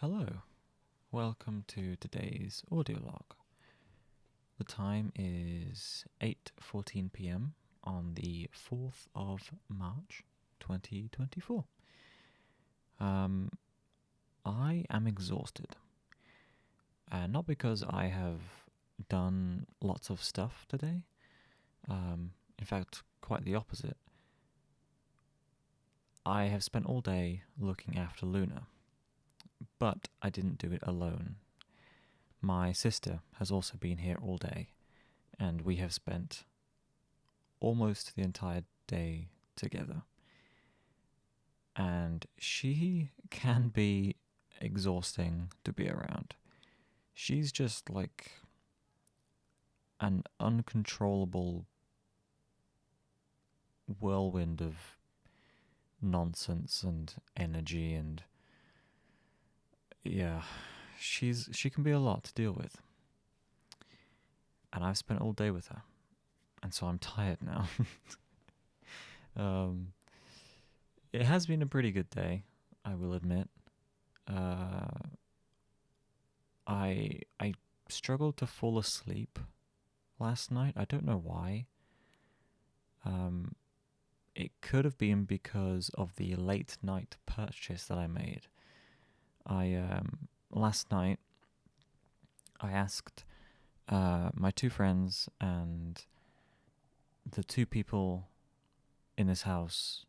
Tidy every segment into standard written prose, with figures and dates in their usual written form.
Hello, welcome to today's audio log. The time is 8:14 p.m. on the 4th of March 2024. I am exhausted. Not because I have done lots of stuff today. In fact, quite the opposite. I have spent all day looking after Luna, but I didn't do it alone. My sister has also been here all day, and we have spent almost the entire day together. And she can be exhausting to be around. She's just like an uncontrollable whirlwind of nonsense and energy, and yeah, she can be a lot to deal with. And I've spent all day with her, and so I'm tired now. um, it has been a pretty good day, I will admit. I struggled to fall asleep last night. I don't know why. It could have been because of the late night purchase that I made. Last night I asked my two friends and the two people in this house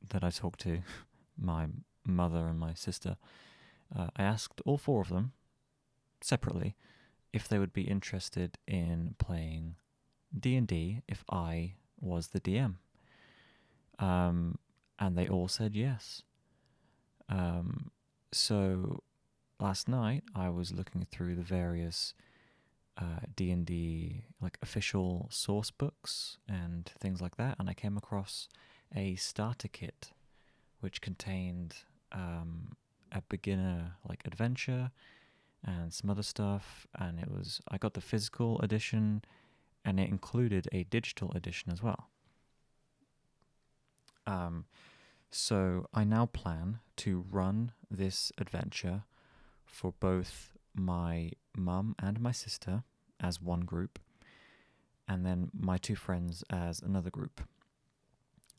that I talked to, my mother and my sister. I asked all four of them separately if they would be interested in playing D&D if I was the DM. And they all said yes. So last night I was looking through the various D&D like official source books and things like that, and I came across a starter kit which contained a beginner like adventure and some other stuff, and I got the physical edition, and it included a digital edition as well. So I now plan to run this adventure for both my mum and my sister as one group, and then my two friends as another group.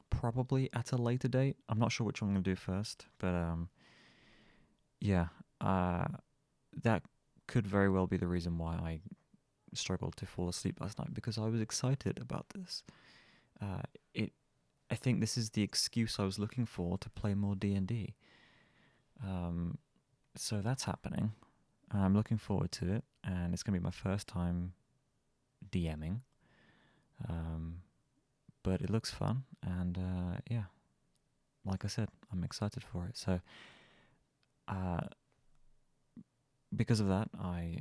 Probably at a later date. I'm not sure which one I'm going to do first, but yeah, that could very well be the reason why I struggled to fall asleep last night, because I was excited about this. I think this is the excuse I was looking for to play more D&D. So that's happening. I'm looking forward to it, and it's going to be my first time DMing. But it looks fun, and yeah, like I said, I'm excited for it. So because of that, I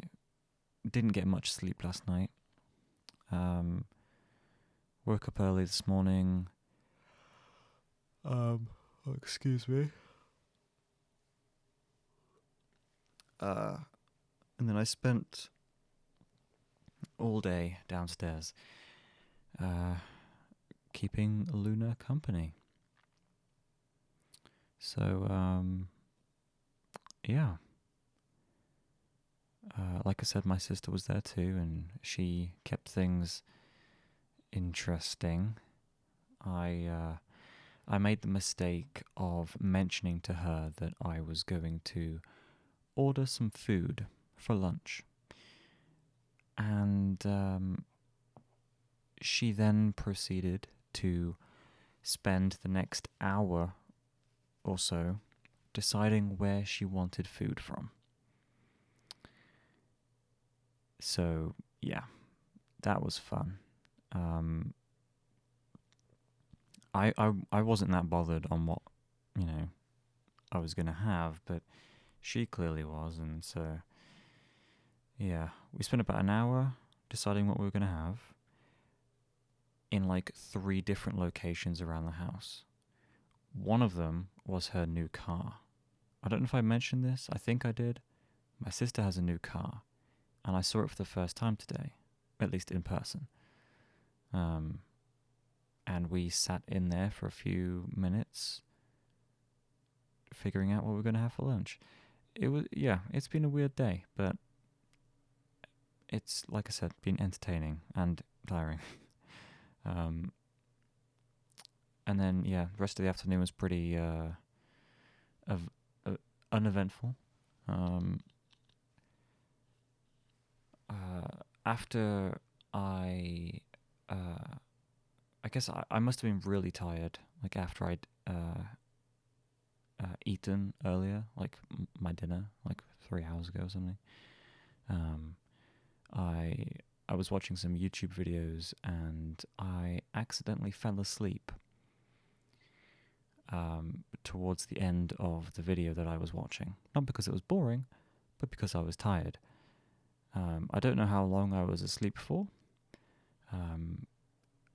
didn't get much sleep last night. Woke up early this morning. Excuse me. And then I spent all day downstairs keeping Luna company. So, yeah. Like I said, my sister was there too, and she kept things interesting. I made the mistake of mentioning to her that I was going to order some food for lunch. And she then proceeded to spend the next hour or so deciding where she wanted food from. So, yeah, that was fun. I wasn't that bothered on what, I was going to have, but she clearly was, and so, yeah, we spent about an hour deciding what we were going to have in like 3 different locations around the house. One of them was her new car. I don't know if I mentioned this. I think I did. My sister has a new car, and I saw it for the first time today, at least in person. And we sat in there for a few minutes figuring out what we were going to have for lunch. it's been a weird day, but it's, like I said, been entertaining and tiring. um, and then the rest of the afternoon was pretty of uneventful. Um, After I, I guess I must have been really tired. Like after I'd eaten earlier, like my dinner, like 3 hours ago or something. Um, I I was watching some YouTube videos and I accidentally fell asleep towards the end of the video that I was watching. Not because it was boring, but because I was tired. I don't know how long I was asleep for. Um,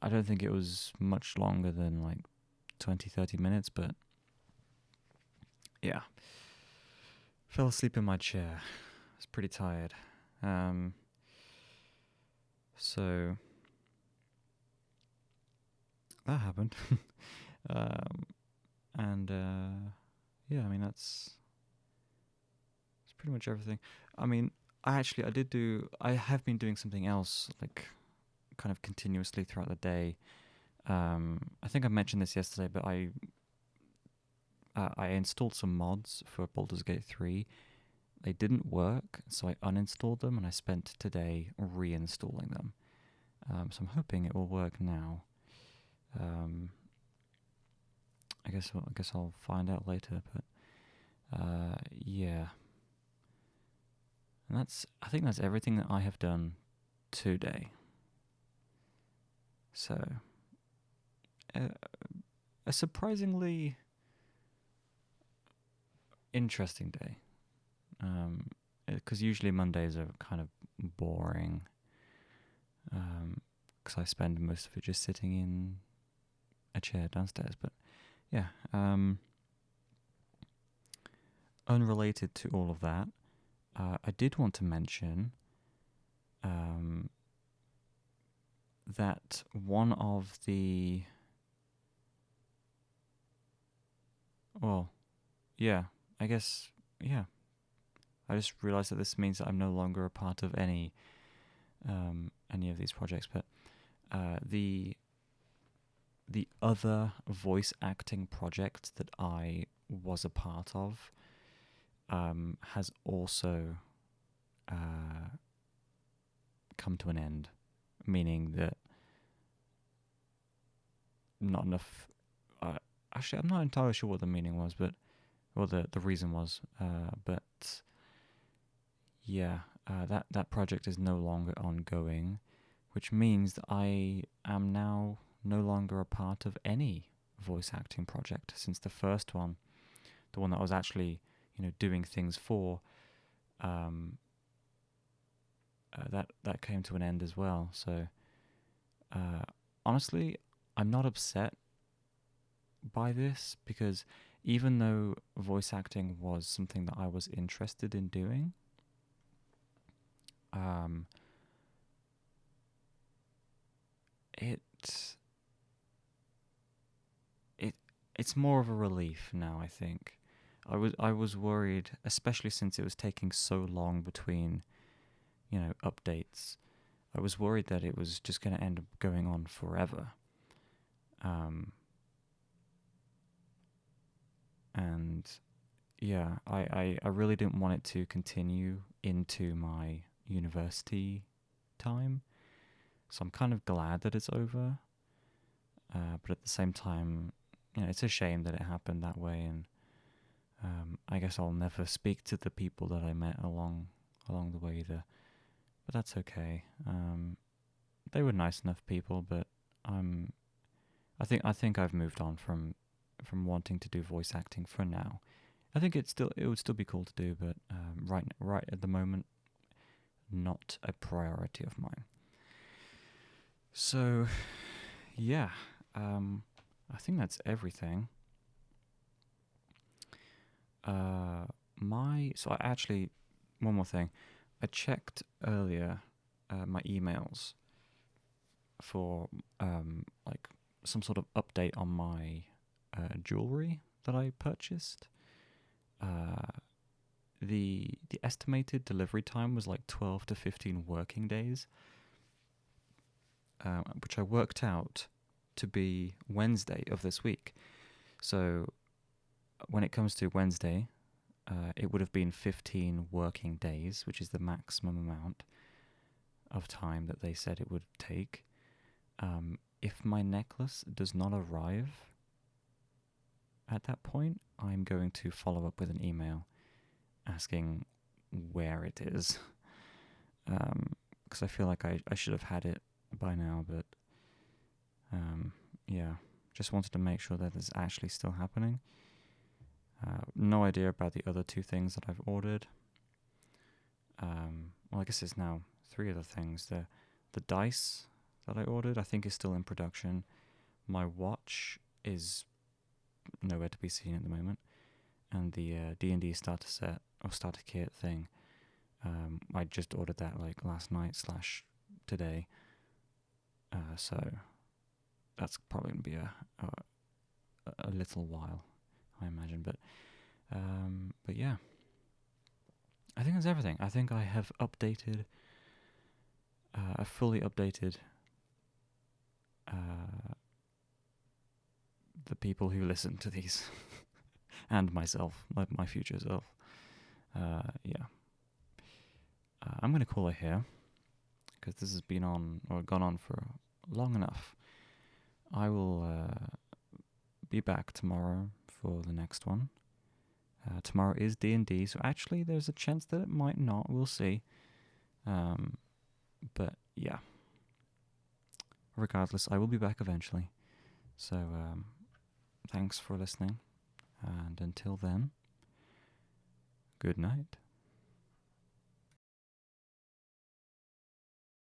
I don't think it was much longer than like 20, 30 minutes, but yeah. Fell asleep in my chair. I was pretty tired. So that happened. um, and I mean, that's pretty much everything. I mean, I have been doing something else, like kind of continuously throughout the day. I think I mentioned this yesterday, but I installed some mods for Baldur's Gate 3. They didn't work, so I uninstalled them and I spent today reinstalling them. So I'm hoping it will work now. I guess I'll find out later, but yeah. And I think that's everything that I have done today. So a surprisingly interesting day. Because usually Mondays are kind of boring. Because I spend most of it just sitting in a chair downstairs. But yeah, unrelated to all of that, I did want to mention that one of the... Well, yeah, I guess, yeah. I just realized that this means that I'm no longer a part of any of these projects, but the other voice acting project that I was a part of has also come to an end, meaning that not enough. Actually, I'm not entirely sure what the meaning was, but the reason was, but yeah, that project is no longer ongoing, which means that I am now no longer a part of any voice acting project since the first one, the one that I was actually, doing things for, that came to an end as well. So honestly, I'm not upset by this because even though voice acting was something that I was interested in doing, it it's more of a relief now, I think. I was worried, especially since it was taking so long between, updates. I was worried that it was just going to end up going on forever. And yeah, I really didn't want it to continue into my university time. So I'm kind of glad that it's over. But at the same time, it's a shame that it happened that way, and I guess I'll never speak to the people that I met along the way either. But that's okay. They were nice enough people, but I think I've moved on from wanting to do voice acting for now. I think it would still be cool to do, but right at the moment, not a priority of mine. So yeah, I think that's everything. So I actually, one more thing, I checked earlier my emails for like some sort of update on my jewelry that I purchased. the estimated delivery time was like 12 to 15 working days, which I worked out to be Wednesday of this week. So when it comes to Wednesday, it would have been 15 working days, which is the maximum amount of time that they said it would take. If my necklace does not arrive at that point, I'm going to follow up with an email asking where it is. Because I feel like I should have had it by now, but yeah, just wanted to make sure that it's actually still happening. No idea about the other two things that I've ordered. Well, I guess it's now 3 other things. The dice that I ordered, I think, is still in production. My watch is nowhere to be seen at the moment, and the D&D starter set or starter kit thing, I just ordered that like last night / today. So that's probably gonna be a little while, I imagine. But yeah, I think that's everything. I think I have updated, a fully updated the people who listen to these and myself, like my future self. Yeah. I'm going to call it here because this has been on or gone on for long enough. I will be back tomorrow for the next one. Tomorrow is D&D, so actually there's a chance that it might not. We'll see. But yeah. Regardless, I will be back eventually. So thanks for listening. And until then, good night.